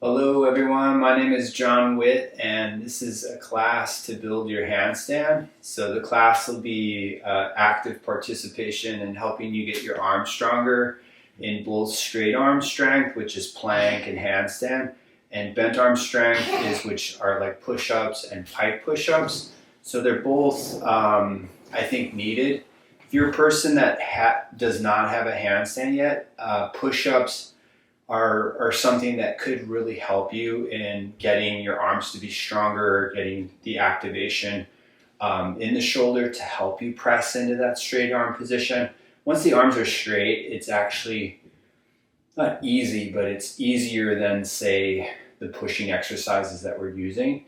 Hello everyone, my name is Jon Witt and this is a class to build your handstand. So the class will be active participation in helping you get your arms stronger in both straight arm strength, which is plank and handstand, and bent arm strength which are like push-ups and pike push-ups. So they're both, I think, needed. If you're a person that does not have a handstand yet, push-ups are something that could really help you in getting your arms to be stronger, getting the activation in the shoulder to help you press into that straight arm position. Once the arms are straight, it's actually not easy, but it's easier than, say, the pushing exercises that we're using.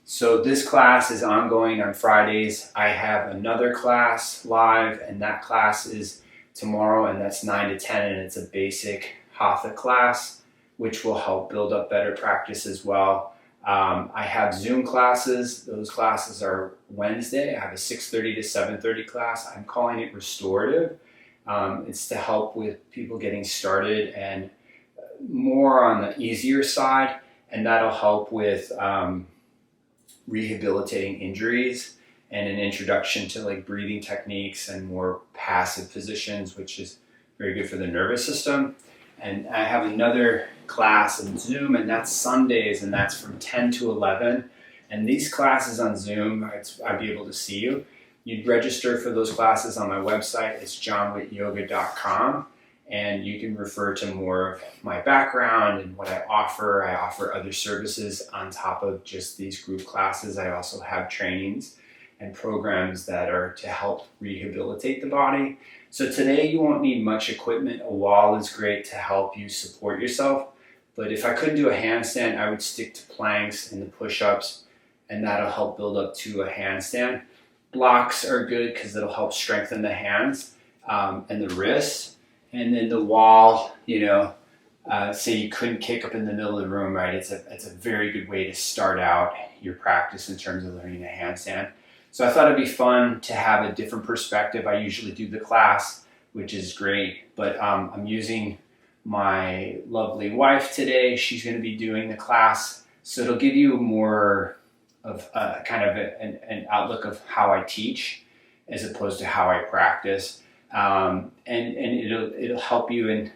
So this class is ongoing on Fridays. I have another class live, and that class is tomorrow, and that's 9 to 10, and it's a basic Hatha class, which will help build up better practice as well. I have Zoom classes. Those classes are Wednesday. I have a 6:30 to 7:30 class. I'm calling it restorative. It's to help with people getting started and more on the easier side, and that'll help with rehabilitating injuries and an introduction to like breathing techniques and more passive positions, which is very good for the nervous system. And I have another class in Zoom, and that's Sundays, and that's from 10 to 11. And these classes on Zoom, I'd be able to see you. You'd register for those classes on my website. It's jonwittyoga.com, and you can refer to more of my background and what I offer. I offer other services on top of just these group classes. I also have trainings and programs that are to help rehabilitate the body. So today you won't need much equipment. A wall is great to help you support yourself. But if I couldn't do a handstand, I would stick to planks and the push-ups, and that'll help build up to a handstand. Blocks are good because it'll help strengthen the hands and the wrists. And then the wall, say you couldn't kick up in the middle of the room, right? It's a very good way to start out your practice in terms of learning a handstand. So I thought it'd be fun to have a different perspective. I usually do the class, which is great, but I'm using my lovely wife today. She's going to be doing the class, so it'll give you more of an outlook of how I teach as opposed to how I practice, and it'll help you in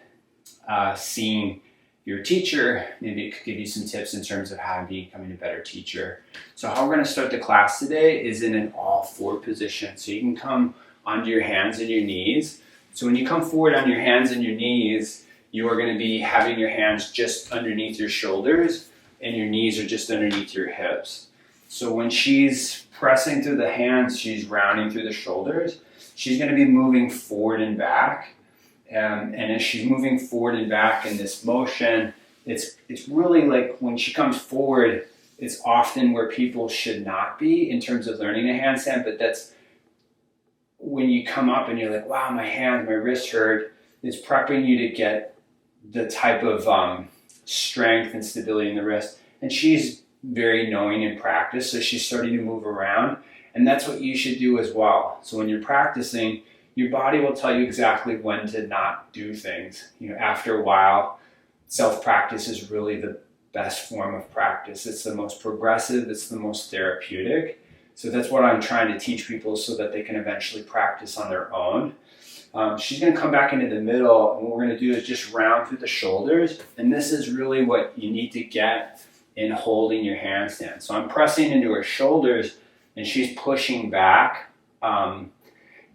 seeing your teacher. Maybe it could give you some tips in terms of how to becoming a better teacher. So how we're going to start the class today is in an all four position. So you can come onto your hands and your knees. So when you come forward on your hands and your knees, you are going to be having your hands just underneath your shoulders and your knees are just underneath your hips. So when she's pressing through the hands, she's rounding through the shoulders. She's going to be moving forward and back. And as she's moving forward and back in this motion, it's really like when she comes forward, it's often where people should not be in terms of learning a handstand, but that's when you come up and you're like, wow, my hand, my wrist hurt. It's prepping you to get the type of strength and stability in the wrist. And she's very knowing in practice, so she's starting to move around. And that's what you should do as well. So when you're practicing, your body will tell you exactly when to not do things. After a while, self-practice is really the best form of practice. It's the most progressive, it's the most therapeutic. So that's what I'm trying to teach people so that they can eventually practice on their own. She's going to come back into the middle, and what we're going to do is just round through the shoulders. And this is really what you need to get in holding your handstand. So I'm pressing into her shoulders, and she's pushing back.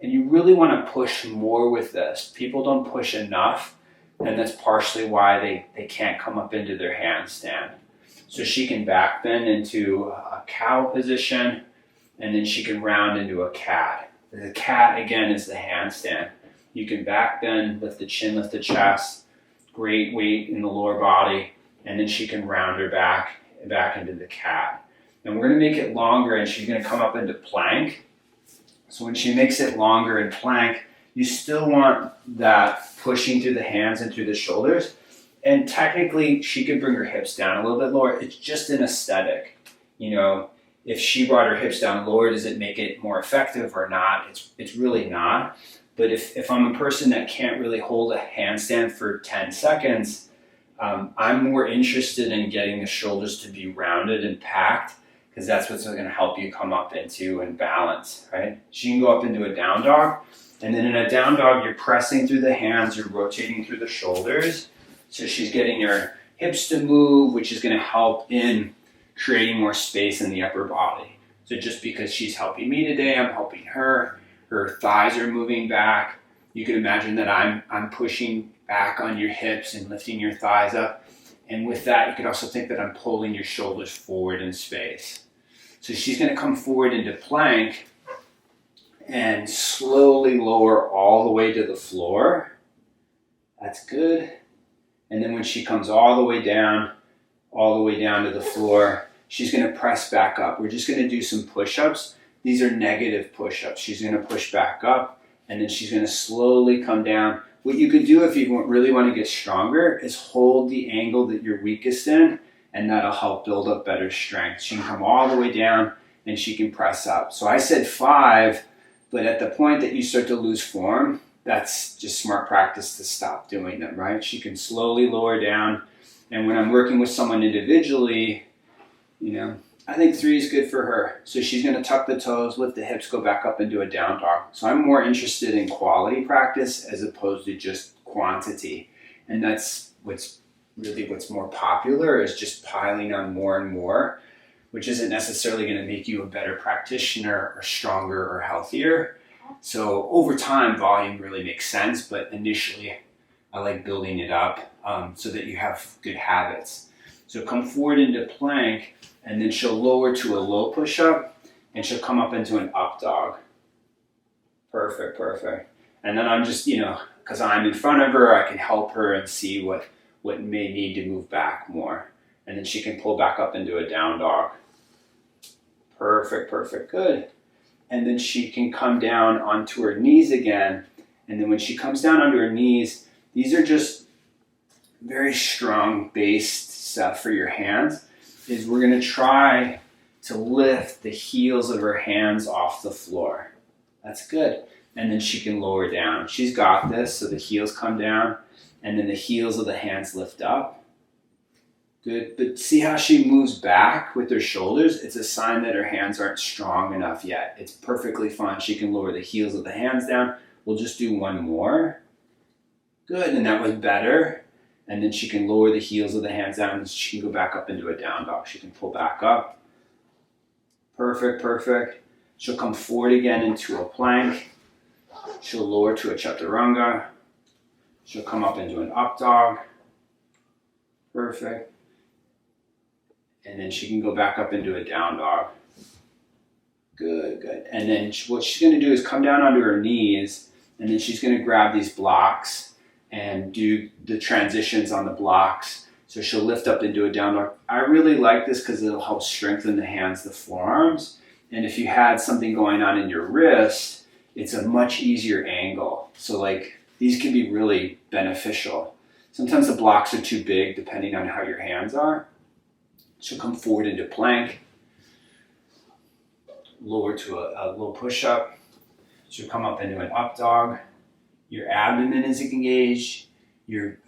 And you really want to push more with this. People don't push enough, and that's partially why they can't come up into their handstand. So she can back bend into a cow position, and then she can round into a cat. The cat, again, is the handstand. You can back bend, lift the chin, lift the chest, great weight in the lower body, and then she can round her back into the cat. And we're going to make it longer, and she's going to come up into plank. So when she makes it longer in plank, you still want that pushing through the hands and through the shoulders. And technically, she could bring her hips down a little bit lower. It's just an aesthetic. If she brought her hips down lower, does it make it more effective or not? It's really not. But if I'm a person that can't really hold a handstand for 10 seconds, I'm more interested in getting the shoulders to be rounded and packed because that's what's going to help you come up into and balance, right? She can go up into a down dog. And then in a down dog, you're pressing through the hands, you're rotating through the shoulders. So she's getting her hips to move, which is going to help in creating more space in the upper body. So just because she's helping me today, I'm helping her. Her thighs are moving back. You can imagine that I'm pushing back on your hips and lifting your thighs up. And with that, you could also think that I'm pulling your shoulders forward in space. So she's going to come forward into plank and slowly lower all the way to the floor. That's good. And then when she comes all the way down to the floor, she's going to press back up. We're just going to do some push-ups. These are negative push-ups. She's going to push back up, and then she's going to slowly come down. What you could do if you really want to get stronger is hold the angle that you're weakest in, and that'll help build up better strength. She can come all the way down, and she can press up. So I said 5, but at the point that you start to lose form, that's just smart practice to stop doing them, right? She can slowly lower down. And when I'm working with someone individually, I think 3 is good for her. So she's going to tuck the toes, lift the hips, go back up into a down dog. So I'm more interested in quality practice as opposed to just quantity. And that's what's more popular, is just piling on more and more, which isn't necessarily going to make you a better practitioner or stronger or healthier. So over time, volume really makes sense, but initially I like building it up so that you have good habits. So come forward into plank, and then she'll lower to a low push-up, and she'll come up into an up dog. Perfect, perfect. And then I'm just, because I'm in front of her, I can help her and see what may need to move back more. And then she can pull back up into a down dog. Perfect, perfect, good. And then she can come down onto her knees again. And then when she comes down onto her knees, these are just very strong based stuff for your hands, is we're going to try to lift the heels of her hands off the floor. That's good. And then she can lower down. She's got this, so the heels come down, and then the heels of the hands lift up. Good. But see how she moves back with her shoulders? It's a sign that her hands aren't strong enough yet. It's perfectly fine. She can lower the heels of the hands down. We'll just do one more. Good. And that was better. And then she can lower the heels of the hands down, and she can go back up into a down dog. She can pull back up. Perfect, perfect. She'll come forward again into a plank. She'll lower to a chaturanga. She'll come up into an up dog. Perfect. And then she can go back up into a down dog. Good, good. And then what she's going to do is come down onto her knees, and then she's going to grab these blocks and do the transitions on the blocks. So she'll lift up into a down dog. I really like this because it'll help strengthen the hands, the forearms. And if you had something going on in your wrist, it's a much easier angle. So these can be really beneficial. Sometimes the blocks are too big depending on how your hands are. She'll come forward into plank, lower to a low push-up. She'll come up into an up dog. Your abdomen is engaged, your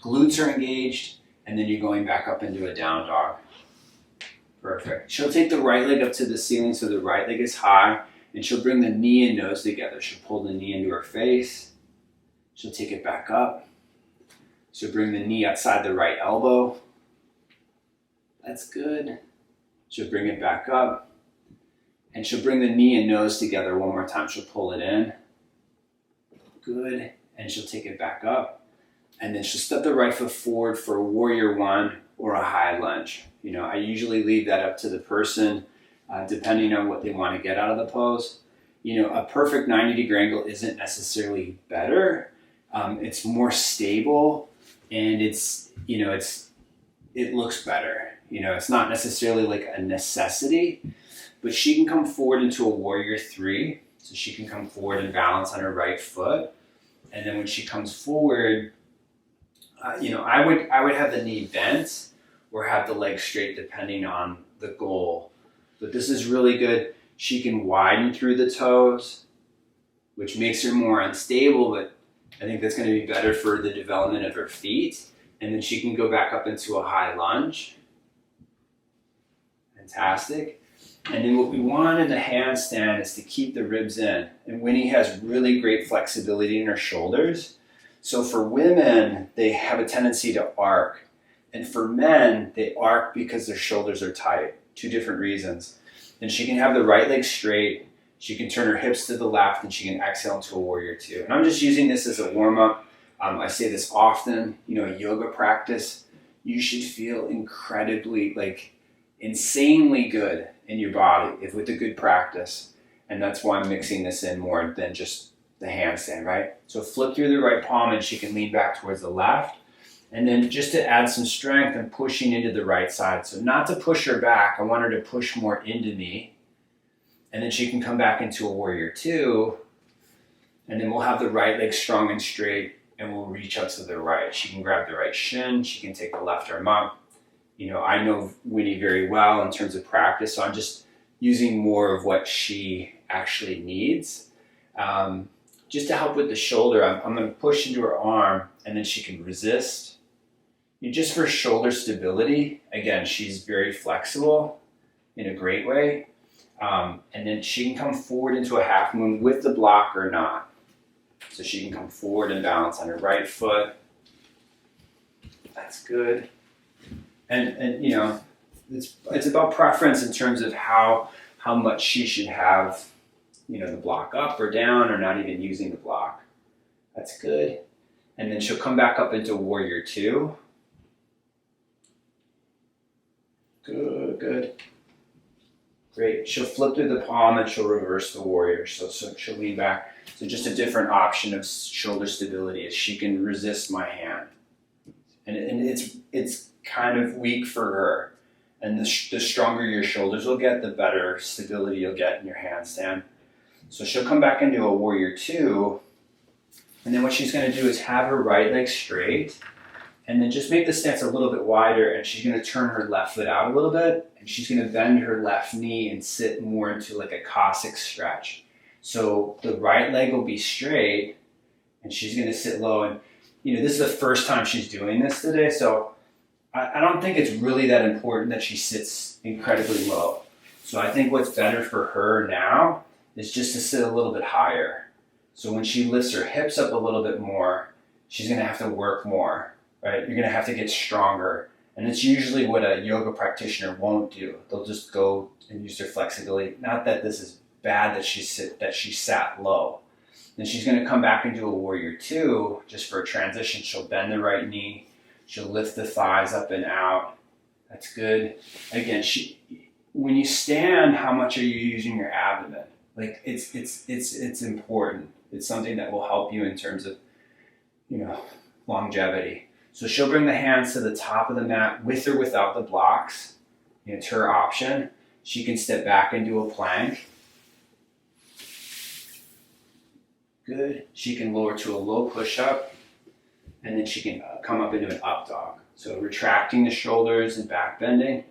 glutes are engaged, and then you're going back up into a down dog. Perfect. She'll take the right leg up to the ceiling so the right leg is high, and she'll bring the knee and nose together. She'll pull the knee into her face. She'll take it back up. She'll bring the knee outside the right elbow. That's good. She'll bring it back up. And she'll bring the knee and nose together one more time. She'll pull it in. Good. And she'll take it back up. And then she'll step the right foot forward for a warrior one or a high lunge. I usually leave that up to the person, depending on what they want to get out of the pose. A perfect 90-degree angle isn't necessarily better. It's more stable, and it looks better. It's not necessarily like a necessity, but she can come forward into a warrior 3. So she can come forward and balance on her right foot. And then when she comes forward, I would have the knee bent or have the leg straight depending on the goal. But this is really good. She can widen through the toes, which makes her more unstable, but I think that's going to be better for the development of her feet. And then she can go back up into a high lunge. Fantastic. And then what we want in the handstand is to keep the ribs in. And Winnie has really great flexibility in her shoulders. So for women, they have a tendency to arc. And for men, they arc because their shoulders are tight. Two different reasons. And she can have the right leg straight. She can turn her hips to the left, and she can exhale into a warrior two. And I'm just using this as a warm-up. I say this often, a yoga practice. You should feel incredibly, insanely good in your body if with a good practice. And that's why I'm mixing this in more than just the handstand, right? So flip through the right palm, and she can lean back towards the left. And then just to add some strength, I'm pushing into the right side. So not to push her back, I want her to push more into me. And then she can come back into a warrior two. And then we'll have the right leg strong and straight, and we'll reach out to the right. She can grab the right shin. She can take the left arm up. I know Winnie very well in terms of practice, so I'm just using more of what she actually needs. Just to help with the shoulder, I'm going to push into her arm, and then she can resist. Just for shoulder stability, again, she's very flexible in a great way. And then she can come forward into a half moon with the block or not. So she can come forward and balance on her right foot. That's good. And it's about preference in terms of how much she should have, the block up or down or not even using the block. That's good. And then she'll come back up into warrior two. Good. Great. She'll flip through the palm and she'll reverse the warrior. So she'll lean back. So just a different option of shoulder stability is she can resist my hand. And it's kind of weak for her. And the stronger your shoulders will get, the better stability you'll get in your handstand. So she'll come back into a warrior two. And then what she's going to do is have her right leg straight. And then just make the stance a little bit wider, and she's going to turn her left foot out a little bit, and she's going to bend her left knee and sit more into like a Cossack stretch. So the right leg will be straight, and she's going to sit low. And this is the first time she's doing this today, so I don't think it's really that important that she sits incredibly low. So I think what's better for her now is just to sit a little bit higher. So when she lifts her hips up a little bit more, she's going to have to work more. Right? You're going to have to get stronger. And it's usually what a yoga practitioner won't do. They'll just go and use their flexibility. Not that this is bad that she sat low. Then she's going to come back into a warrior two just for a transition. She'll bend the right knee. She'll lift the thighs up and out. That's good. Again, when you stand, how much are you using your abdomen? It's important. It's something that will help you in terms of, longevity. So she'll bring the hands to the top of the mat with or without the blocks. It's her option. She can step back into a plank. Good. She can lower to a low push-up. And then she can come up into an up dog. So retracting the shoulders and back bending.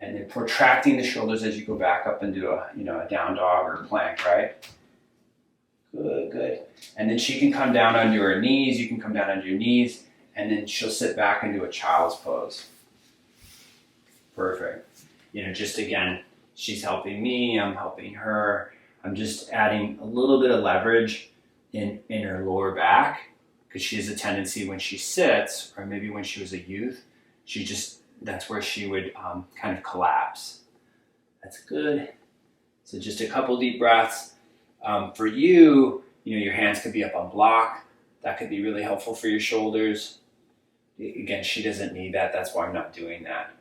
And then protracting the shoulders as you go back up into a down dog or a plank, right? Good. And then she can come down onto her knees. You can come down onto your knees. And then she'll sit back into a child's pose. Perfect. Just again, she's helping me, I'm helping her. I'm just adding a little bit of leverage in her lower back, because she has a tendency when she sits, or maybe when she was a youth, that's where she would kind of collapse. That's good. So just a couple deep breaths. For you, your hands could be up on block. That could be really helpful for your shoulders. Again, she doesn't need that. That's why I'm not doing that.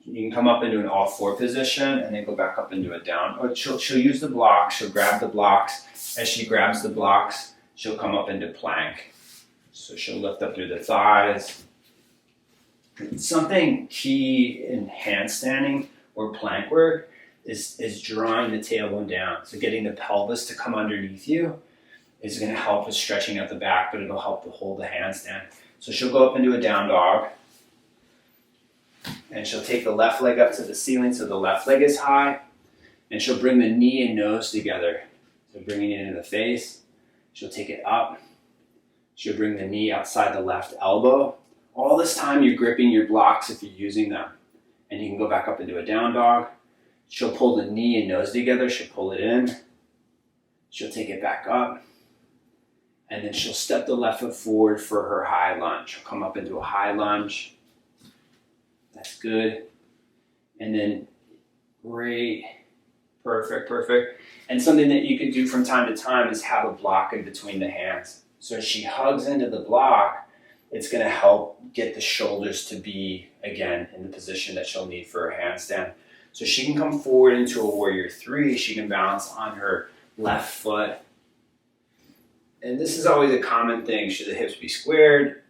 You can come up into an all four position and then go back up into a down. Or she'll use the blocks. She'll grab the blocks. As she grabs the blocks, she'll come up into plank. So she'll lift up through the thighs. Something key in handstanding or plank work is drawing the tailbone down. So getting the pelvis to come underneath you is going to help with stretching out the back, but it'll help to hold the handstand. So she'll go up into a down dog, and she'll take the left leg up to the ceiling so the left leg is high, and she'll bring the knee and nose together. So bringing it into the face, she'll take it up. She'll bring the knee outside the left elbow, All this time you're gripping your blocks if you're using them. And you can go back up into a down dog. She'll pull the knee and nose together. She'll pull it in. She'll take it back up. And then she'll step the left foot forward for her high lunge. She'll come up into a high lunge. That's good. And then, great. Perfect, perfect. And something that you can do from time to time is have a block in between the hands. So as she hugs into the block, it's going to help get the shoulders to be, again, in the position that she'll need for her handstand. So she can come forward into a warrior three. She can balance on her left foot. And this is always a common thing. Should the hips be squared?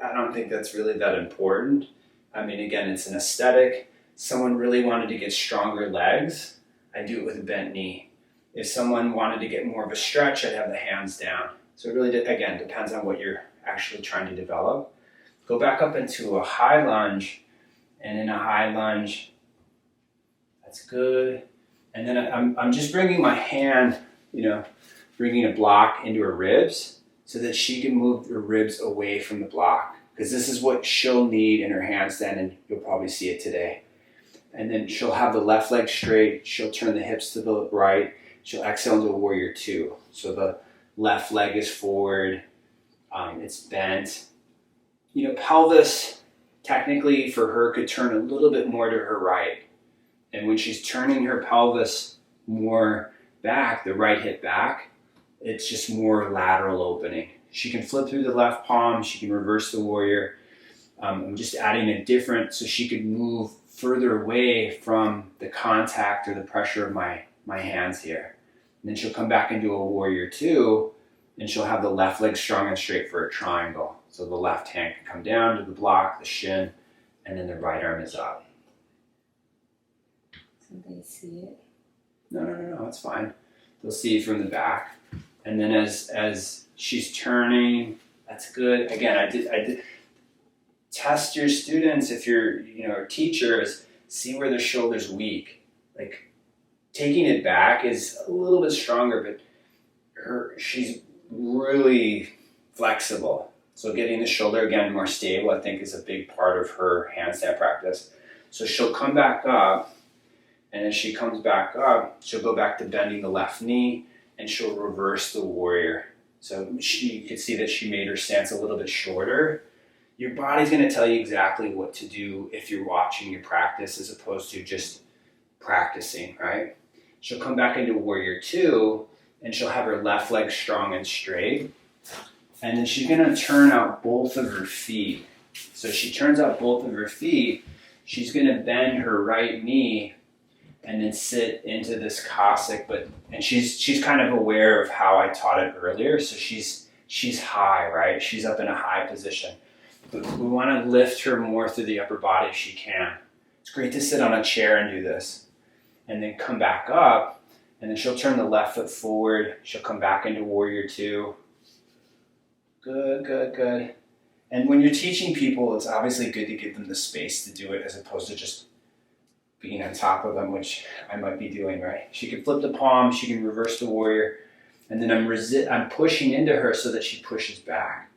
I don't think that's really that important. I mean, again, it's an aesthetic. Someone really wanted to get stronger legs, I do it with a bent knee. If someone wanted to get more of a stretch, I'd have the hands down. So it really, again, depends on what you're actually trying to develop. Go back up into a high lunge, and in a high lunge, that's good. And then I'm just bringing my hand, bringing a block into her ribs so that she can move her ribs away from the block. Because this is what she'll need in her handstand, and you'll probably see it today. And then she'll have the left leg straight. She'll turn the hips to the right. She'll exhale into a warrior two. So the left leg is forward. It's bent. Pelvis, technically for her, could turn a little bit more to her right. And when she's turning her pelvis more back, the right hip back, it's just more lateral opening. She can flip through the left palm. She can reverse the warrior. I'm just adding a different, so she could move further away from the contact or the pressure of my hands here. And then she'll come back into a warrior two, and she'll have the left leg strong and straight for a triangle. So the left hand can come down to the block, the shin, and then the right arm is up. So they see it? No, it's fine. They'll see it from the back. And then as she's turning, that's good. Again, I did test your students if you're, a teacher, is see where their shoulder's weak. Like taking it back is a little bit stronger, but she's really flexible. So getting the shoulder again more stable, I think, is a big part of her handstand practice. So she'll come back up, and as she comes back up, she'll go back to bending the left knee, and she'll reverse the warrior. So you can see that she made her stance a little bit shorter. Your body's going to tell you exactly what to do if you're watching your practice as opposed to just practicing, right? She'll come back into warrior two, and she'll have her left leg strong and straight. And then she's going to turn out both of her feet. So she turns out both of her feet. She's going to bend her right knee and then sit into this Cossack. And she's kind of aware of how I taught it earlier. So she's high, right? She's up in a high position. But we want to lift her more through the upper body if she can. It's great to sit on a chair and do this. And then come back up, and then she'll turn the left foot forward. She'll come back into warrior two. Good. And when you're teaching people, it's obviously good to give them the space to do it as opposed to just being on top of them, which I might be doing, right? She can flip the palm, she can reverse the warrior, and then I'm pushing into her so that she pushes back.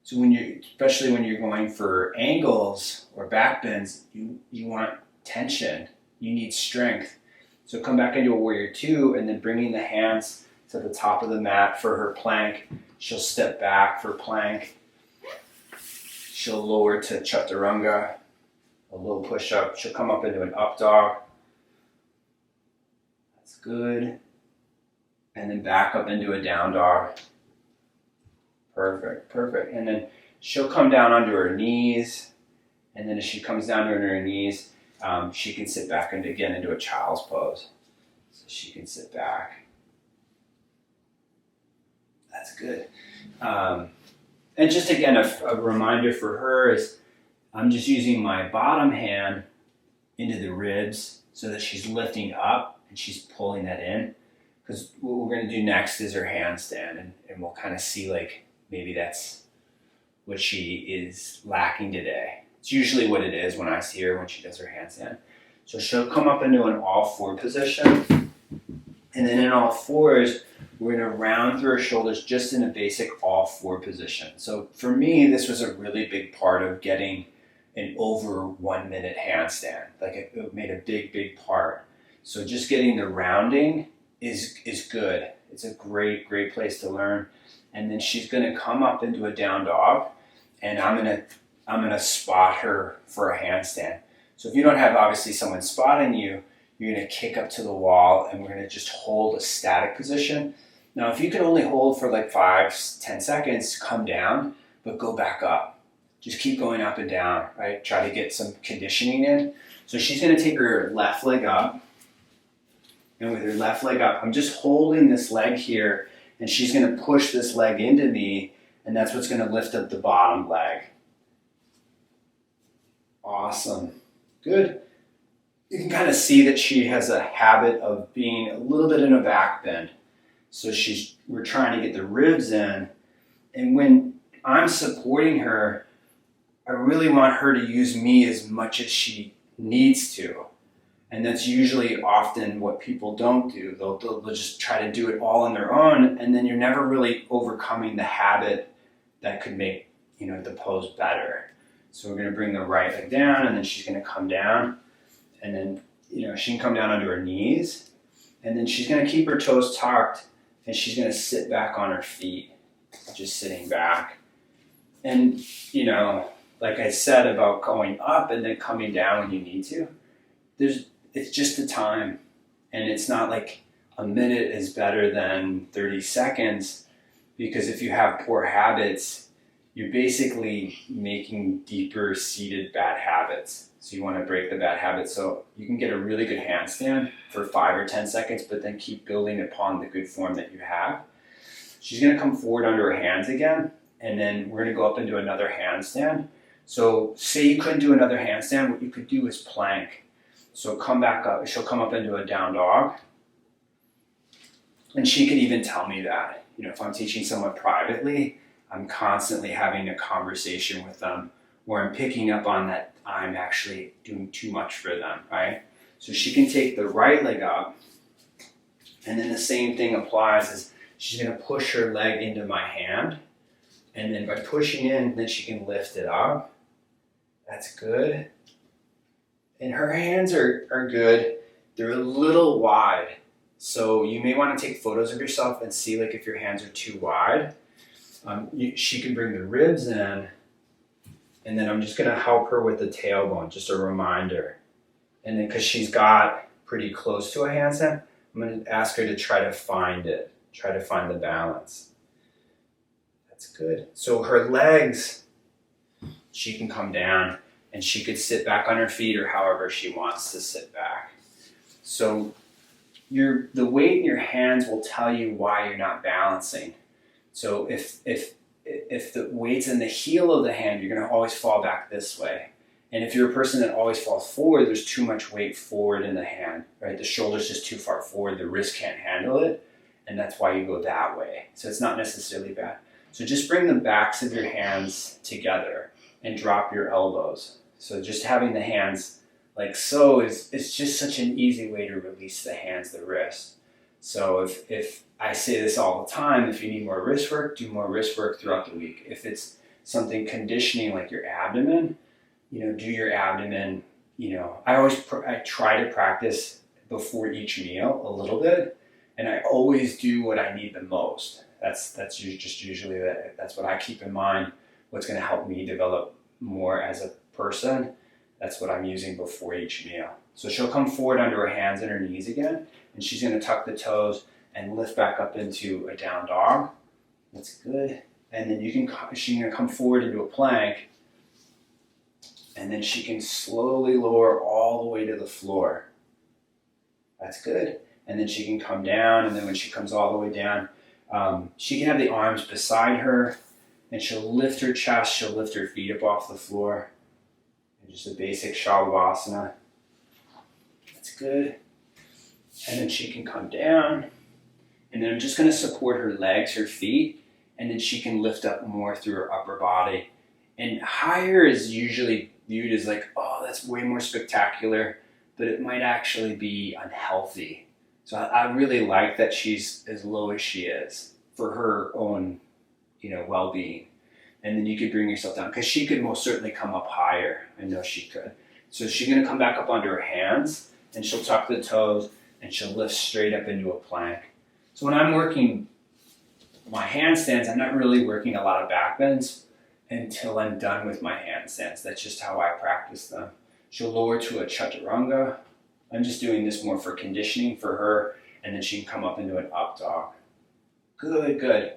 So especially when you're going for angles or back bends, you want tension, you need strength. So come back into a warrior two, and then bringing the hands to the top of the mat for her plank. She'll step back for plank. She'll lower to chaturanga, a little push up. She'll come up into an up dog. That's good. And then back up into a down dog. Perfect. And then she'll come down onto her knees. And then as she comes down to her knees, she can sit back into a child's pose. So she can sit back. That's good. And just again, a reminder for her is I'm just using my bottom hand into the ribs so that she's lifting up and she's pulling that in. Because what we're going to do next is her handstand, and we'll kind of see maybe that's what she is lacking today. It's usually what it is when I see her when she does her handstand. So she'll come up into an all four position, and then in all fours, We're gonna round through our shoulders just in a basic all four position. So for me, this was a really big part of getting an over 1 minute handstand. Like it made a big part. So just getting the rounding is good. It's a great place to learn. And then she's gonna come up into a down dog, and I'm gonna spot her for a handstand. So if you don't have obviously someone spotting you, you're gonna kick up to the wall, and we're gonna just hold a static position. Now, if you can only hold for like 5-10 seconds, come down, but go back up. Just keep going up and down, right? Try to get some conditioning in. So she's gonna take her left leg up, and with her left leg up, I'm just holding this leg here, and she's gonna push this leg into me, and that's what's gonna lift up the bottom leg. Awesome, good. You can kind of see that she has a habit of being a little bit in a back bend. So we're trying to get the ribs in, and when I'm supporting her, I really want her to use me as much as she needs to. And that's usually often what people don't do. They'll just try to do it all on their own, and then you're never really overcoming the habit that could make the pose better. So we're gonna bring the right leg down, and then she's gonna come down, and then she can come down onto her knees, and then she's gonna keep her toes tucked, and she's gonna sit back on her feet, just sitting back. And like I said about going up and then coming down when you need to, it's just a time, and it's not like a minute is better than 30 seconds, because if you have poor habits, you're basically making deeper seated bad habits. So you want to break the bad habits. So you can get a really good handstand for 5 or 10 seconds, but then keep building upon the good form that you have. She's going to come forward under her hands again, and then we're going to go up into another handstand. So say you couldn't do another handstand, what you could do is plank. So come back up, she'll come up into a down dog. And she can even tell me that. If I'm teaching someone privately, I'm constantly having a conversation with them where I'm picking up on that I'm actually doing too much for them, right? So she can take the right leg up, and then the same thing applies as she's gonna push her leg into my hand, and then by pushing in, then she can lift it up. That's good. And her hands are good. They're a little wide. So you may want to take photos of yourself and see if your hands are too wide. She can bring the ribs in, and then I'm just going to help her with the tailbone, just a reminder. And then because she's got pretty close to a handstand, I'm going to ask her to try to find it, try to find the balance. That's good. So her legs, she can come down, and she could sit back on her feet or however she wants to sit back. So the weight in your hands will tell you why you're not balancing. So if the weight's in the heel of the hand, you're going to always fall back this way. And if you're a person that always falls forward, there's too much weight forward in the hand, right? The shoulder's just too far forward, the wrist can't handle it, and that's why you go that way. So it's not necessarily bad. So just bring the backs of your hands together and drop your elbows. So just having the hands like so is just such an easy way to release the hands, the wrist. So if I say this all the time, if you need more wrist work, do more wrist work throughout the week. If it's something conditioning like your abdomen, do your abdomen. I try to practice before each meal a little bit, and I always do what I need the most. That's just usually that's what I keep in mind. What's going to help me develop more as a person. That's what I'm using before each meal. So she'll come forward under her hands and her knees again, and she's going to tuck the toes and lift back up into a down dog. That's good. And then she's going to come forward into a plank, and then she can slowly lower all the way to the floor. That's good. And then she can come down, and then when she comes all the way down, she can have the arms beside her, and she'll lift her chest, she'll lift her feet up off the floor. And just a basic Shavasana. That's good. And then she can come down, and then I'm just going to support her legs, her feet, and then she can lift up more through her upper body. And higher is usually viewed as oh, that's way more spectacular, but it might actually be unhealthy. So I really like that she's as low as she is for her own, well-being. And then you could bring yourself down because she could most certainly come up higher. I know she could. So she's going to come back up onto her hands, and she'll tuck the toes, and she'll lift straight up into a plank. So when I'm working my handstands, I'm not really working a lot of back bends until I'm done with my handstands. That's just how I practice them. She'll lower to a chaturanga. I'm just doing this more for conditioning for her, and then she can come up into an up dog. Good, good.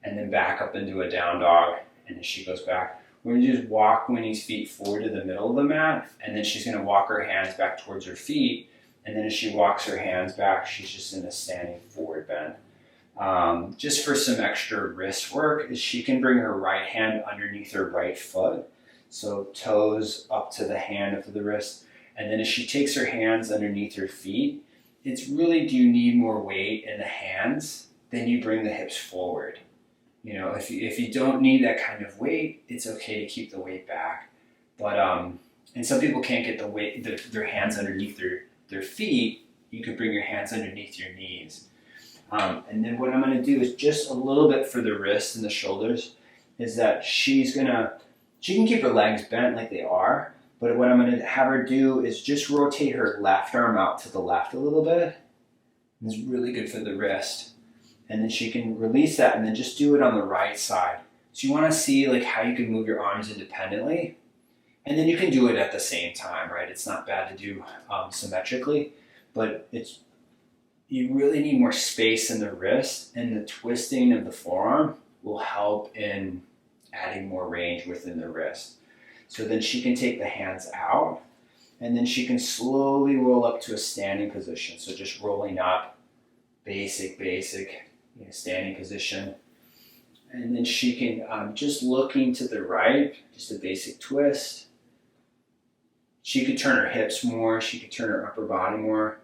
And then back up into a down dog, and then she goes back. We're going to just walk Winnie's feet forward to the middle of the mat, and then she's going to walk her hands back towards her feet, and then as she walks her hands back, she's just in a standing forward bend. Just for some extra wrist work, is she can bring her right hand underneath her right foot, so toes up to the hand of the wrist, and then as she takes her hands underneath her feet, it's really, do you need more weight in the hands? Then you bring the hips forward. If you don't need that kind of weight, it's okay to keep the weight back. But and some people can't get the weight, their hands underneath their feet. You can bring your hands underneath your knees. And then what I'm going to do is just a little bit for the wrists and the shoulders, is that she can keep her legs bent like they are, but what I'm going to have her do is just rotate her left arm out to the left a little bit. It's really good for the wrist. And then she can release that and then just do it on the right side. So you want to see how you can move your arms independently. And then you can do it at the same time, right? It's not bad to do symmetrically, but you really need more space in the wrist, and the twisting of the forearm will help in adding more range within the wrist. So then she can take the hands out, and then she can slowly roll up to a standing position. So just rolling up, basic, standing position. And then she can, just looking to the right, just a basic twist. She could turn her hips more, she could turn her upper body more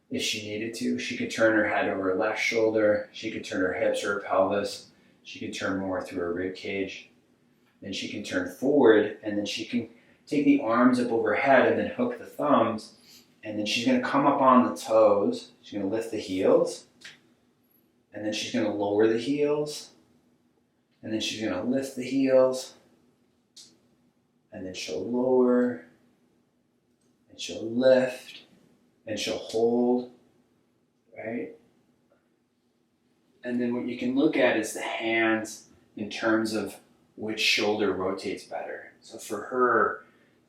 if she needed to. She could turn her head over her left shoulder, she could turn her hips or her pelvis, she could turn more through her rib cage. Then she can turn forward, and then she can take the arms up overhead and then hook the thumbs, and then she's going to come up on the toes, she's going to lift the heels, and then she's going to lower the heels, and then she's going to lift the heels, and then she'll lower, and she'll lift, and she'll hold, right? And then what you can look at is the hands in terms of which shoulder rotates better. So for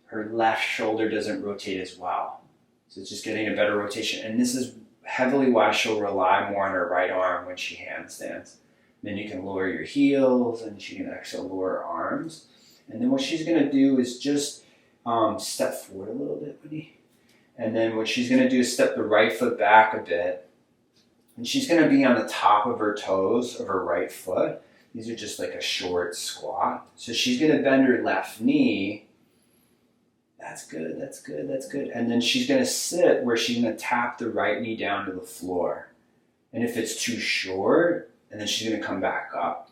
her left shoulder doesn't rotate as well. So it's just getting a better rotation. And this is heavily why she'll rely more on her right arm when she handstands. Then you can lower your heels, and she can actually lower her arms. And then what she's going to do is just step forward a little bit, buddy. And then what she's going to do is step the right foot back a bit. And she's going to be on the top of her toes of her right foot. These are just like a short squat. So she's going to bend her left knee. That's good, that's good, that's good. And then she's going to sit where she's going to tap the right knee down to the floor. And if it's too short, and then she's going to come back up.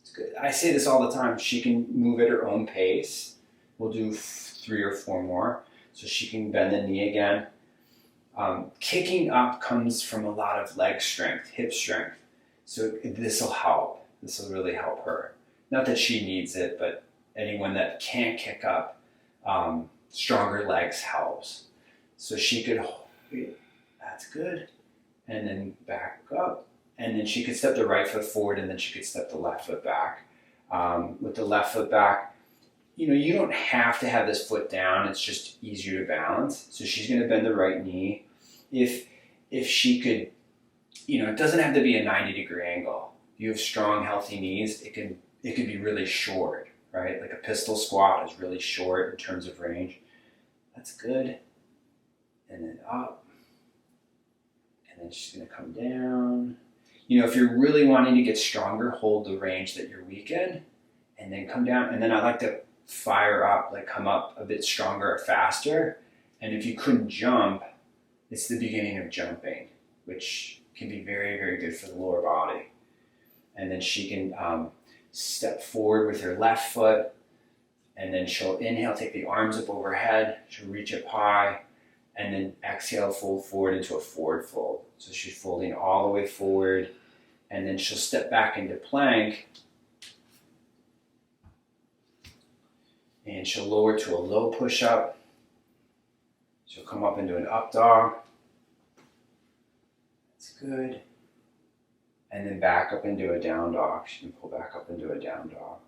It's good. I say this all the time. She can move at her own pace. We'll do 3 or 4 more. So she can bend the knee again. Kicking up comes from a lot of leg strength, hip strength. So this will help. This will really help her. Not that she needs it, but anyone that can't kick up, stronger legs helps. So she could, that's good. And then back up. And then she could step the right foot forward, and then she could step the left foot back. With the left foot back, you don't have to have this foot down. It's just easier to balance. So she's going to bend the right knee. If she could, it doesn't have to be a 90-degree angle. If you have strong, healthy knees, it can be really short, right? Like a pistol squat is really short in terms of range. That's good. And then up. And then she's going to come down. If you're really wanting to get stronger, hold the range that you're weak in, and then come down. And then I like to fire up, come up a bit stronger or faster. And if you couldn't jump, it's the beginning of jumping, which can be very, very good for the lower body. And then she can step forward with her left foot, and then she'll inhale, take the arms up overhead, she'll reach up high, and then exhale, fold forward into a forward fold. So she's folding all the way forward, and then she'll step back into plank, and she'll lower to a low push-up. She'll come up into an up dog. That's good. And then back up into a down dog. She can pull back up into a down dog.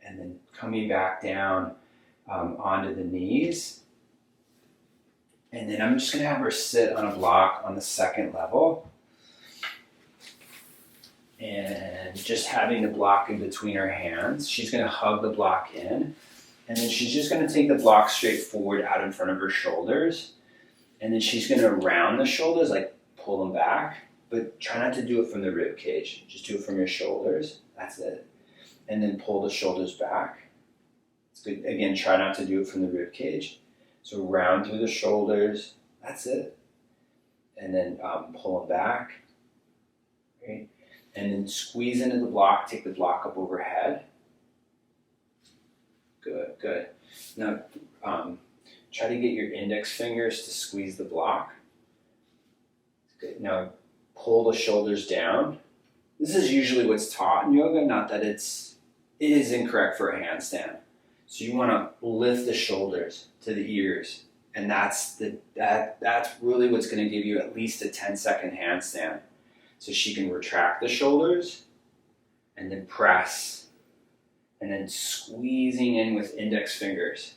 And then coming back down onto the knees. And then I'm just going to have her sit on a block on the second level. And just having the block in between her hands. She's going to hug the block in. And then she's just going to take the block straight forward out in front of her shoulders. And then she's going to round the shoulders, like pull them back. But try not to do it from the rib cage. Just do it from your shoulders. That's it. And then pull the shoulders back. It's good. Again, try not to do it from the rib cage. So round through the shoulders. That's it. And then pull them back. Right? And then squeeze into the block. Take the block up overhead. Good, good. Now, try to get your index fingers to squeeze the block. Good. Now, pull the shoulders down. This is usually what's taught in yoga, not that it is incorrect for a handstand. So you want to lift the shoulders to the ears, and that's really what's going to give you at least a 10-second handstand. So she can retract the shoulders, and then press, and then squeezing in with index fingers.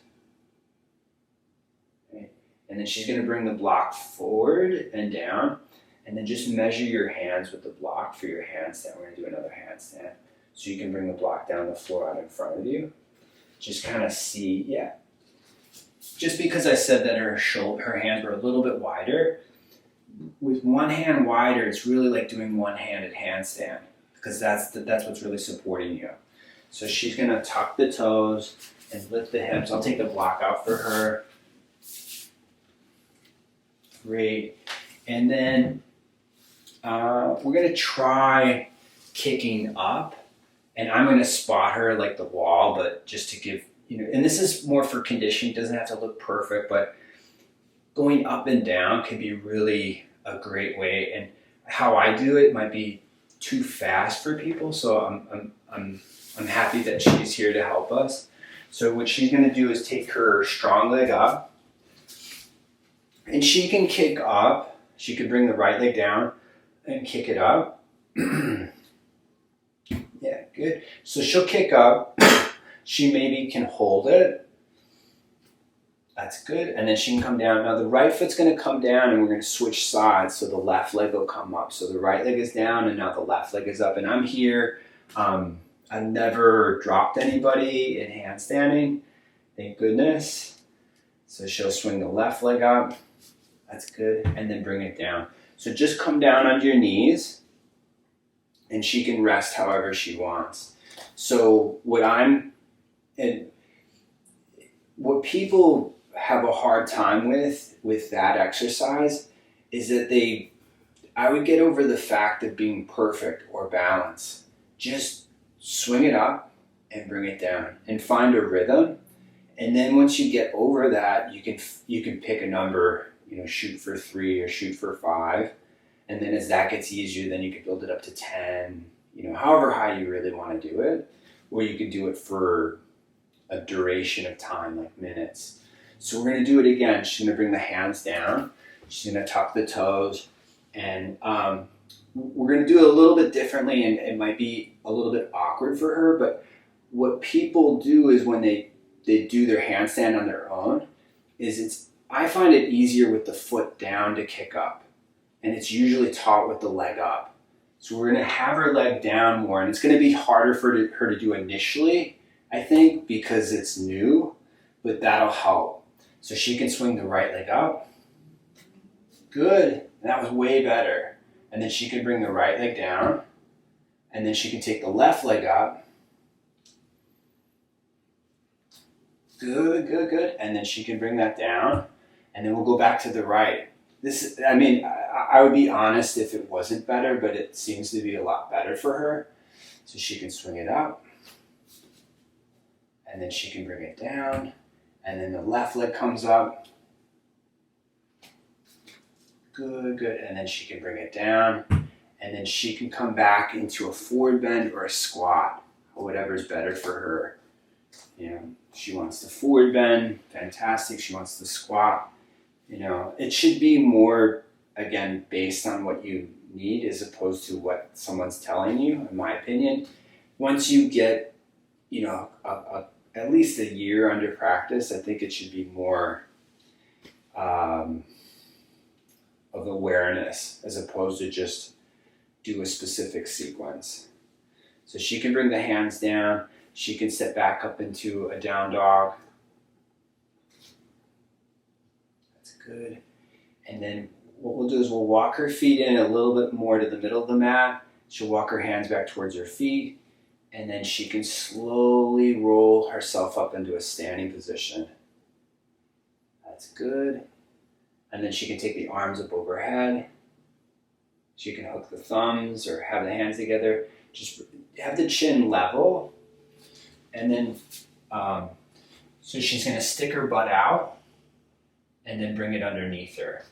Okay. And then she's going to bring the block forward and down, and then just measure your hands with the block for your handstand. We're going to do another handstand. So you can bring the block down the floor out in front of you. Just kind of see, yeah. Just because I said that her hands were a little bit wider, with one hand wider, it's really like doing one-handed handstand, because that's what's really supporting you. So she's going to tuck the toes and lift the hips. I'll take the block out for her. Great. And then we're going to try kicking up. And I'm going to spot her like the wall, but just to give, and this is more for conditioning. It doesn't have to look perfect, but going up and down can be really a great way. And how I do it might be too fast for people, so I'm happy that she's here to help us. So what she's going to do is take her strong leg up, and she can kick up. She could bring the right leg down and kick it up. Yeah, good. So she'll kick up. She maybe can hold it. That's good. And then she can come down. Now the right foot's going to come down, and we're going to switch sides. So the left leg will come up. So the right leg is down, and now the left leg is up. And I'm here. I've never dropped anybody in handstanding. Thank goodness. So she'll swing the left leg up. That's good. And then bring it down. So just come down onto your knees. And she can rest however she wants. So what people have a hard time with that exercise is that I would get over the fact of being perfect or balanced. Just swing it up and bring it down and find a rhythm. And then once you get over that, you can pick a number, shoot for 3 or shoot for 5. And then as that gets easier, then you can build it up to 10, however high you really want to do it. Or you can do it for a duration of time, like minutes. So we're going to do it again. She's going to bring the hands down. She's going to tuck the toes. And we're going to do it a little bit differently, and it might be a little bit awkward for her. But what people do is when they do their handstand on their own, I find it easier with the foot down to kick up. And it's usually taught with the leg up. So we're going to have her leg down more, and it's going to be harder for her to do initially, I think, because it's new, but that'll help. So she can swing the right leg up. Good. And that was way better. And then she can bring the right leg down, and then she can take the left leg up. Good, good, good. And then she can bring that down, and then we'll go back to the right. I would be honest if it wasn't better, but it seems to be a lot better for her. So she can swing it up. and then she can bring it down, and then the left leg comes up. Good, good, and then she can bring it down, and then she can come back into a forward bend or a squat, or whatever's better for her. You know, she wants the forward bend, fantastic. She wants the squat. You know, it should be more, again, based on what you need as opposed to what someone's telling you, in my opinion. Once you get, you know, at least a year under practice, I think it should be more of awareness as opposed to just do a specific sequence. So she can bring the hands down. She can step back up into a down dog. That's good. And then what we'll do is we'll walk her feet in a little bit more to the middle of the mat. She'll walk her hands back towards her feet. And then she can slowly roll herself up into a standing position. That's good. And then she can take the arms up overhead. She can hook the thumbs or have the hands together. Just have the chin level. And then, so she's going to stick her butt out and then bring it underneath her.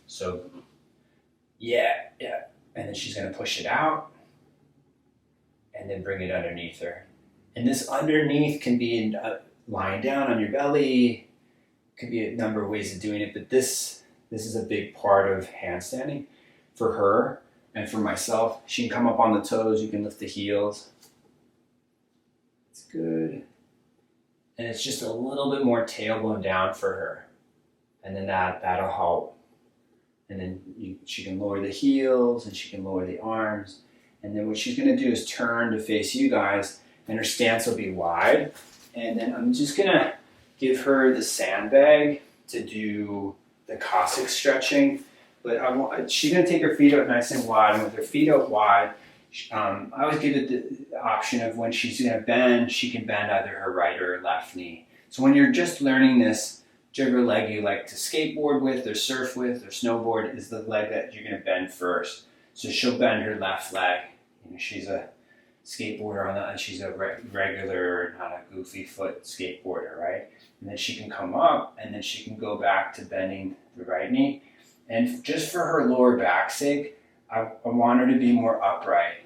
So, yeah. And then she's going to push it out and then bring it underneath her. And this underneath can be in, lying down on your belly. Could be a number of ways of doing it, but this is a big part of handstanding for her and for myself. She can come up on the toes. You can lift the heels. It's good. And it's just a little bit more tailbone down for her. And then that'll help. And then she can lower the heels and she can lower the arms. And then what she's going to do is turn to face you guys, and her stance will be wide. And then I'm just going to give her the sandbag to do the Cossack stretching. But she's going to take her feet out nice and wide. And with her feet out wide, I always give it the option of when she's going to bend, she can bend either her right or her left knee. So when you're just learning this, whichever leg you like to skateboard with or surf with or snowboard is the leg that you're going to bend first. So she'll bend her left leg. You know, she's a skateboarder and she's a regular, not a goofy foot skateboarder, right? And then she can come up and then she can go back to bending the right knee. And just for her lower back's sake, I want her to be more upright.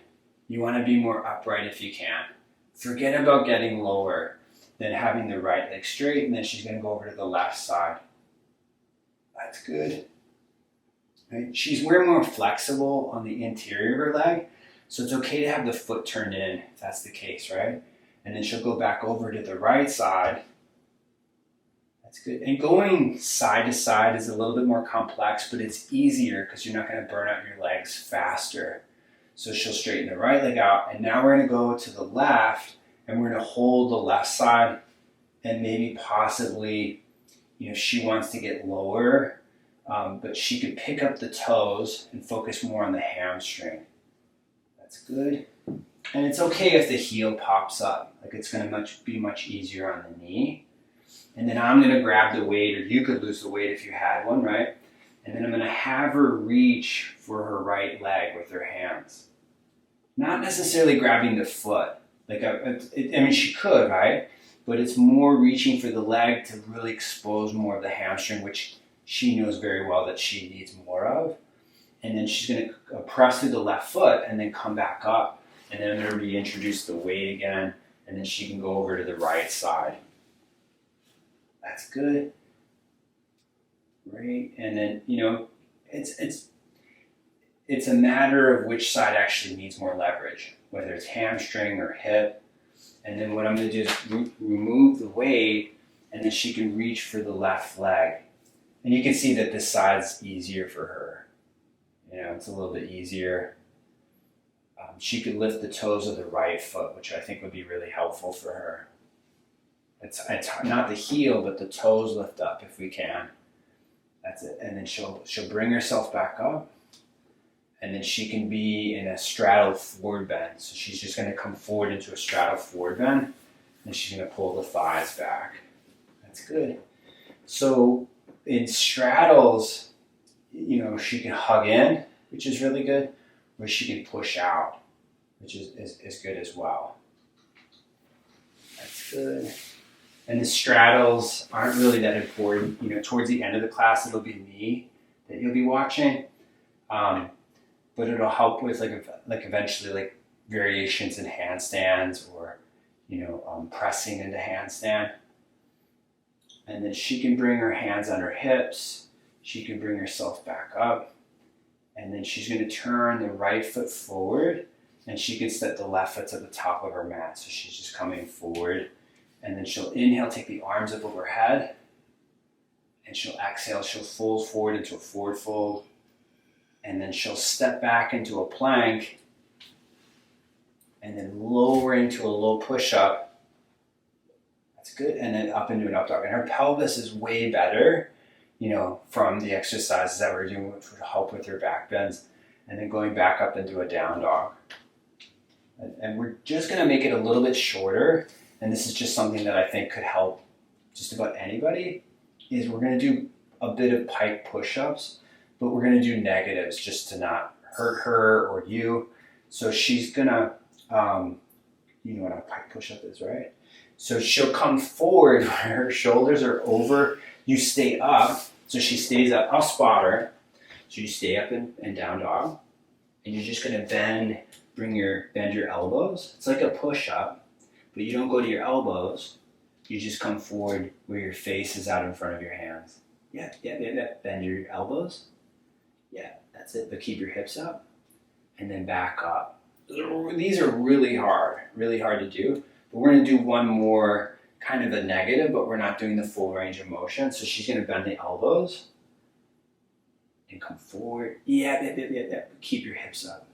You want to be more upright if you can. Forget about getting lower than having the right leg straight, and then she's going to go over to the left side. That's good. Right? She's way more flexible on the interior of her leg, so it's okay to have the foot turned in if that's the case, right? And then she'll go back over to the right side. That's good. And going side to side is a little bit more complex, but it's easier because you're not going to burn out your legs faster. So she'll straighten the right leg out, and now we're going to go to the left, and we're going to hold the left side, and maybe possibly, you know, she wants to get lower, but she could pick up the toes and focus more on the hamstring. That's good. And it's okay if the heel pops up. Like it's going to be much easier on the knee. And then I'm going to grab the weight, or you could lose the weight if you had one, right? And then I'm going to have her reach for her right leg with her hands. Not necessarily grabbing the foot. Like, I mean, she could, right? But it's more reaching for the leg to really expose more of the hamstring, which she knows very well that she needs more of. And then she's going to press through the left foot and then come back up. And then I'm going to reintroduce the weight again. And then she can go over to the right side. That's good. Great. And then, you know, it's a matter of which side actually needs more leverage, whether it's hamstring or hip. And then what I'm going to do is remove the weight, and then she can reach for the left leg. And you can see that this side's easier for her. You know, it's a little bit easier. She could lift the toes of the right foot, which I think would be really helpful for her. It's not the heel, but the toes lift up if we can. That's it. And then she'll bring herself back up. And then she can be in a straddle forward bend. So she's just going to come forward into a straddle forward bend. And she's going to pull the thighs back. That's good. So in straddles, you know, she can hug in, which is really good. Or she can push out, which is good as well. That's Good. And the straddles aren't really that important. You know, towards the end of the class, it'll be me that you'll be watching. But it'll help with like eventually like variations in handstands or, pressing into handstand. And then she can bring her hands on her hips. She can bring herself back up. And then she's going to turn the right foot forward, and she can set the left foot to the top of her mat. So she's just coming forward. And then she'll inhale, take the arms up overhead. And she'll exhale, she'll fold forward into a forward fold. And then she'll step back into a plank. And then lower into a low push-up. That's good. And then up into an up dog. And her pelvis is way better, from the exercises that we're doing, which would help with her back bends. And then going back up into a down dog. And we're just going to make it a little bit shorter. And this is just something that I think could help just about anybody, is we're going to do a bit of pike push-ups, but we're going to do negatives just to not hurt her or you. So she's going to, you know what a pike push-up is, right? So she'll come forward where her shoulders are over. You stay up. So she stays up. I'll spot her. So you stay up and down dog. And you're just going to bend your elbows. It's like a push-up, but you don't go to your elbows. You just come forward where your face is out in front of your hands. Yeah. Bend your elbows. Yeah, that's it. But keep your hips up. And then back up. These are really hard to do. But we're going to do one more kind of a negative, but we're not doing the full range of motion. So she's going to bend the elbows and come forward. Yeah. Keep your hips up.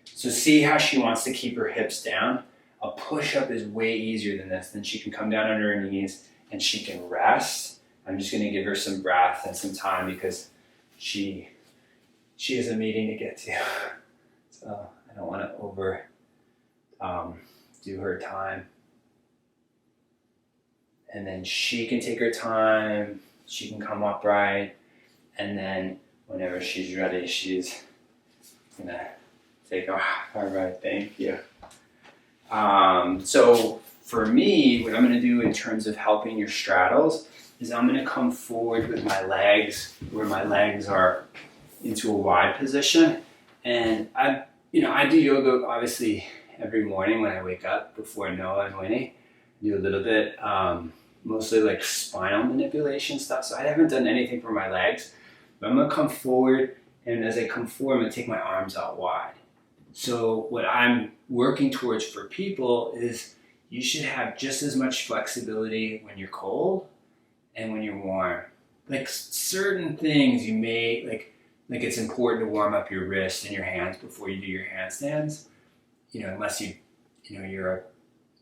So see how she wants to keep her hips down? A push-up is way easier than this. Then she can come down under her knees and she can rest. I'm just going to give her some breath and some time because she has a meeting to get to. So I don't want to over do her time. And then she can take her time. She can come upright. And then whenever she's ready, she's going to take off. All right, thank you. So for me, what I'm going to do in terms of helping your straddles is I'm going to come forward with my legs where my legs are into a wide position. And I do yoga obviously every morning when I wake up before Noah and Winnie. I do a little bit, mostly like spinal manipulation stuff. So I haven't done anything for my legs, but I'm going to come forward. And as I come forward, I'm going to take my arms out wide. So what I'm working towards for people is you should have just as much flexibility when you're cold and when you're warm. Like certain things you may, like it's important to warm up your wrists and your hands before you do your handstands. Unless you're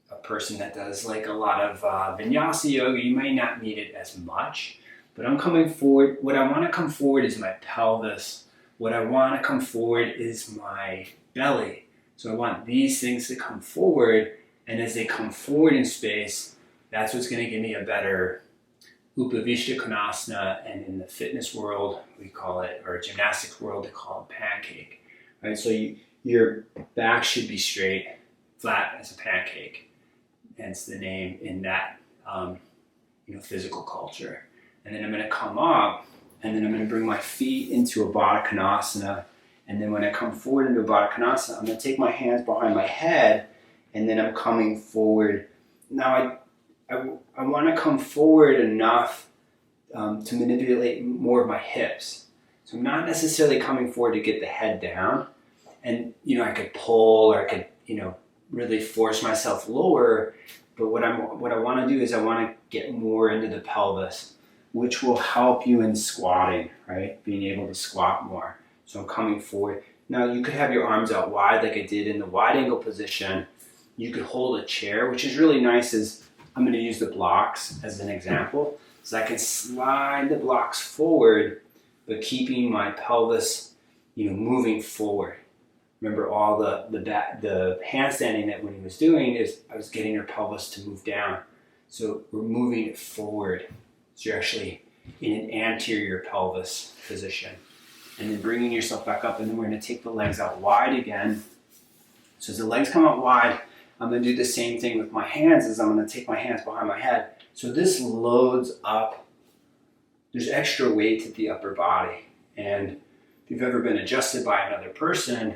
a person that does like a lot of vinyasa yoga, you might not need it as much. But I'm coming forward. What I want to come forward is my pelvis. What I want to come forward is my belly. So I want these things to come forward, and as they come forward in space, that's what's going to give me a better Upavishta Konasana, and in the fitness world, we call it, or gymnastics world, they call it pancake. Right? So your back should be straight, flat as a pancake. Hence the name in that physical culture. And then I'm going to come up, and then I'm going to bring my feet into a Baddha Konasana. And then when I come forward into a Baddha Konasana, I'm going to take my hands behind my head, and then I'm coming forward. Now I want to come forward enough to manipulate more of my hips. So I'm not necessarily coming forward to get the head down. And, I could pull, or I could, really force myself lower. But what I want to do is I want to get more into the pelvis, which will help you in squatting, right? Being able to squat more. So I'm coming forward. Now you could have your arms out wide like I did in the wide angle position. You could hold a chair, which is really nice. I'm going to use the blocks as an example. So I can slide the blocks forward, but keeping my pelvis, moving forward. Remember all the handstanding that when he was doing is I was getting your pelvis to move down. So we're moving it forward. So you're actually in an anterior pelvis position. And then bringing yourself back up, and then we're going to take the legs out wide again. So as the legs come out wide, I'm going to do the same thing with my hands. Is I'm going to take my hands behind my head. So this loads up. There's extra weight to the upper body. And if you've ever been adjusted by another person,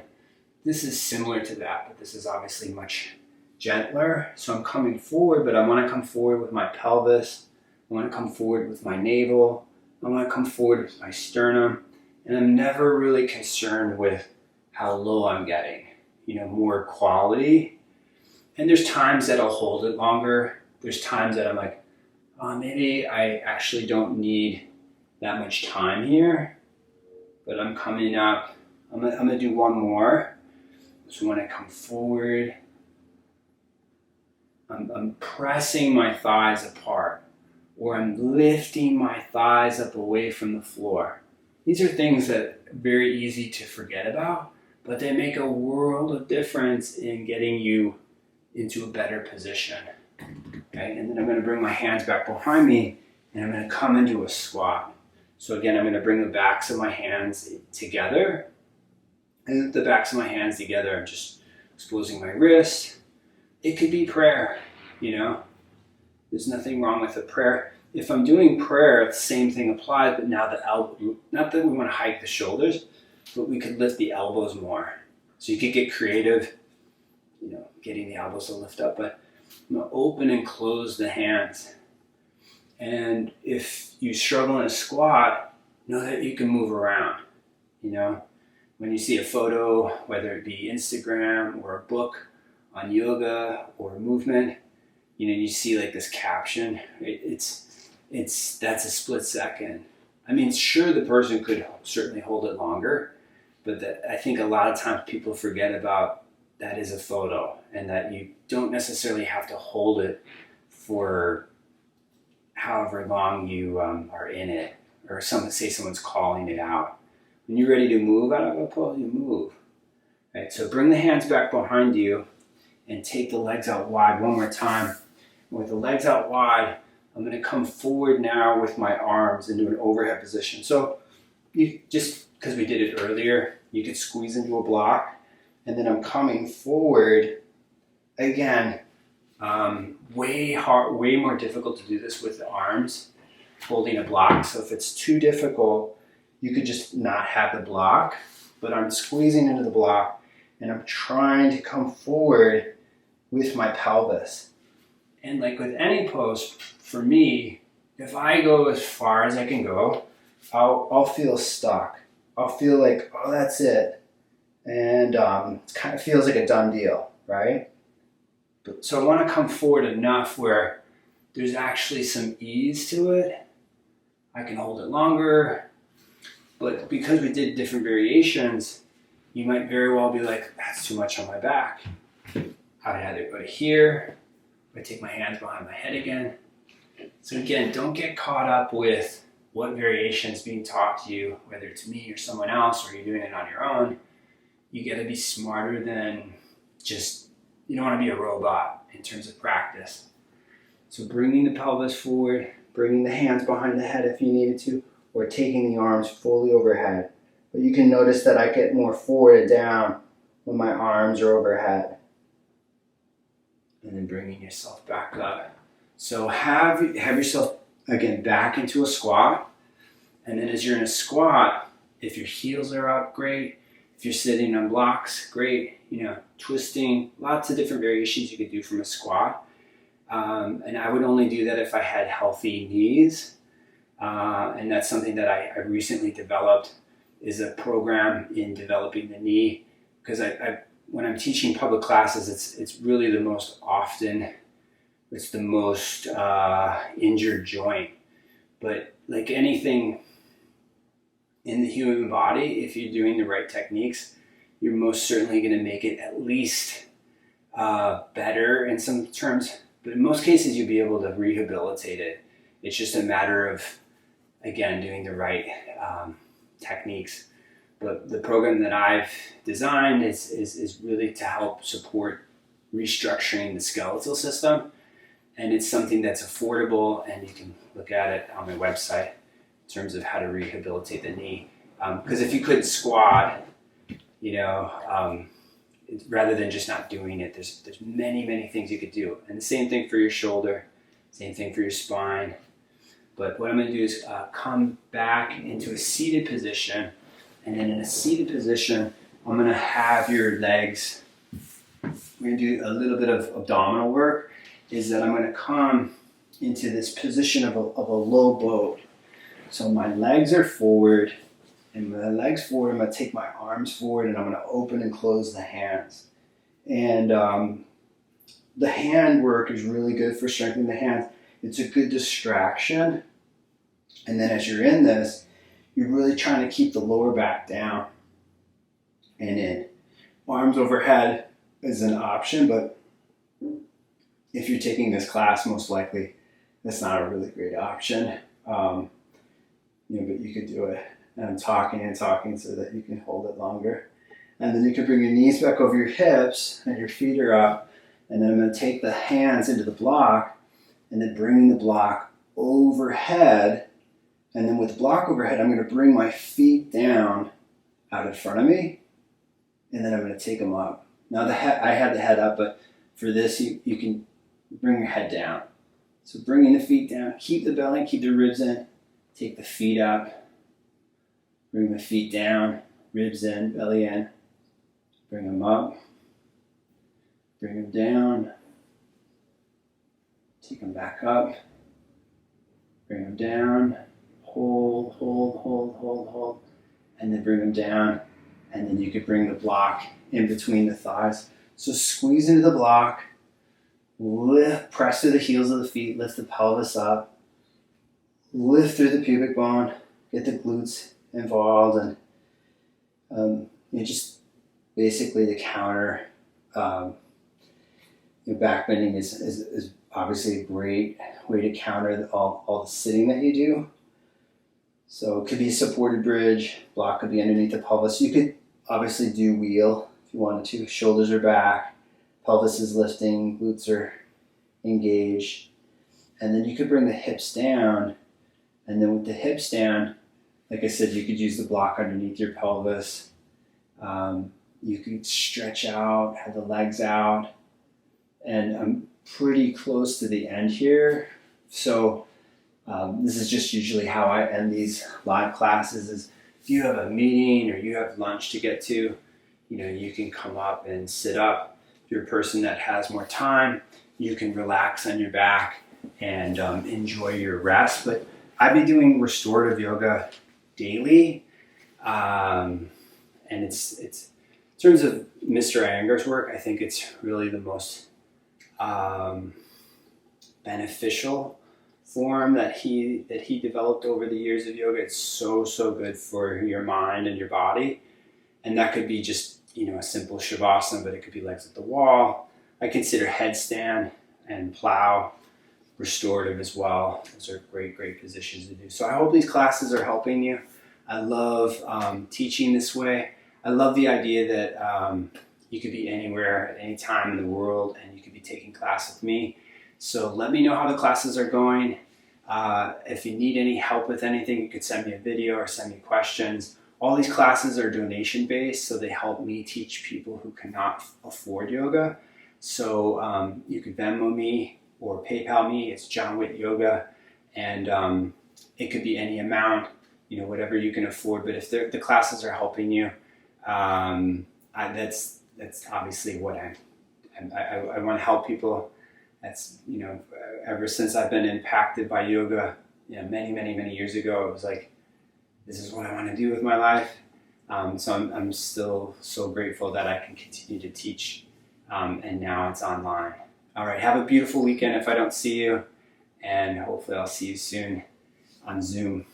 this is similar to that, but this is obviously much gentler. So I'm coming forward, but I want to come forward with my pelvis. I want to come forward with my navel. I want to come forward with my sternum. And I'm never really concerned with how low I'm getting. More quality. And there's times that I'll hold it longer. There's times that I'm like, oh, maybe I actually don't need that much time here. But I'm coming up. I'm gonna do one more. So when I come forward, I'm pressing my thighs apart, or I'm lifting my thighs up away from the floor. These are things that are very easy to forget about, but they make a world of difference in getting you into a better position. Okay, and then I'm going to bring my hands back behind me, and I'm going to come into a squat. So again, I'm going to bring the backs of my hands together. And with the backs of my hands together, I'm just exposing my wrists. It could be prayer, There's nothing wrong with a prayer. If I'm doing prayer, the same thing applies, but now the elbow, not that we want to hike the shoulders, but we could lift the elbows more. So you could get creative, getting the elbows to lift up, but I'm going to open and close the hands. And if you struggle in a squat, know that you can move around, When you see a photo, whether it be Instagram or a book on yoga or movement, you see like this caption. That's a split second. I mean, sure, the person could certainly hold it longer, but I think a lot of times people forget about that is a photo, and that you don't necessarily have to hold it for however long you are in it, or someone's calling it out. When you're ready to move out of a pose, you move. Right? So bring the hands back behind you and take the legs out wide one more time. With the legs out wide, I'm going to come forward now with my arms into an overhead position. So you just, because we did it earlier, you could squeeze into a block, and then I'm coming forward again. Way more difficult to do this with the arms, holding a block. So if it's too difficult, you could just not have the block, but I'm squeezing into the block, and I'm trying to come forward with my pelvis. And like with any pose, for me, if I go as far as I can go, I'll feel stuck. I'll feel like, oh, that's it. And it kind of feels like a done deal, right? So I want to come forward enough where there's actually some ease to it. I can hold it longer. But because we did different variations, you might very well be like, that's too much on my back. I'd either go to here, or take my hands behind my head again. So again, don't get caught up with what variation is being taught to you, whether it's me or someone else, or you're doing it on your own. You got to be smarter than just, you don't want to be a robot in terms of practice. So bringing the pelvis forward, bringing the hands behind the head if you needed to, or taking the arms fully overhead. But you can notice that I get more forward and down when my arms are overhead. And then bringing yourself back up. So have yourself, again, back into a squat. And then as you're in a squat, if your heels are up, great. If you're sitting on blocks, great. Twisting, lots of different variations you could do from a squat. And I would only do that if I had healthy knees. And that's something that I recently developed, is a program in developing the knee. Because when I'm teaching public classes, it's really the most injured joint. But like anything in the human body, if you're doing the right techniques, you're most certainly going to make it at least better in some terms. But in most cases, you'll be able to rehabilitate it. It's just a matter of, again, doing the right techniques. But the program that I've designed is really to help support restructuring the skeletal system. And it's something that's affordable, and you can look at it on my website in terms of how to rehabilitate the knee. Because if you couldn't squat, rather than just not doing it. There's many things you could do. And the same thing for your shoulder, same thing for your spine. But what I'm going to do is come back into a seated position. And then in a seated position, I'm going to have your legs, we're going to do a little bit of abdominal work, is that I'm going to come into this position of a low boat. So my legs are forward, and with my legs forward, I'm going to take my arms forward and I'm going to open and close the hands. And the hand work is really good for strengthening the hands. It's a good distraction. And then as you're in this, you're really trying to keep the lower back down and in. Arms overhead is an option, but if you're taking this class, most likely that's not a really great option. But you could do it. And I'm talking so that you can hold it longer. And then you can bring your knees back over your hips and your feet are up. And then I'm going to take the hands into the block and then bringing the block overhead. And then with the block overhead, I'm going to bring my feet down out in front of me. And then I'm going to take them up. Now I had the head up, but for this, you can bring your head down. So bringing the feet down, keep the belly, keep the ribs in. Take the feet up. Bring the feet down, ribs in, belly in. Bring them up. Bring them down. Take them back up. Bring them down. Hold. And then bring them down. And then you could bring the block in between the thighs. So squeeze into the block. Lift, press through the heels of the feet. Lift the pelvis up. Lift through the pubic bone. Get the glutes involved. And just basically the counter. Back bending is obviously a great way to counter all the sitting that you do. So it could be a supported bridge, block could be underneath the pelvis. You could obviously do wheel if you wanted to. Shoulders are back, pelvis is lifting, glutes are engaged. And then you could bring the hips down. And then with the hips down, like I said, you could use the block underneath your pelvis. You could stretch out, have the legs out. And I'm pretty close to the end here. So this is just usually how I end these live classes is if you have a meeting or you have lunch to get to, you can come up and sit up. If you're a person that has more time, you can relax on your back and enjoy your rest. But I've been doing restorative yoga daily. And it's in terms of Mr. Iyengar's work, I think it's really the most beneficial form that he developed over the years of yoga. It's so good for your mind and your body. And that could be just, a simple shavasana, but it could be legs at the wall. I consider headstand and plow restorative as well. Those are great positions to do. So I hope these classes are helping you. I love teaching this way. I love the idea that you could be anywhere at any time in the world and you could be taking class with me. So let me know how the classes are going. If you need any help with anything, you could send me a video or send me questions. All these classes are donation based, so they help me teach people who cannot afford yoga. So you could Venmo me or PayPal me. It's Jon Witt Yoga, and it could be any amount, whatever you can afford. But if the classes are helping you, that's obviously what I want to help people. That's, ever since I've been impacted by yoga, many years ago, it was like, this is what I want to do with my life. So I'm still so grateful that I can continue to teach, and now it's online. All right, have a beautiful weekend if I don't see you, and hopefully I'll see you soon on Zoom.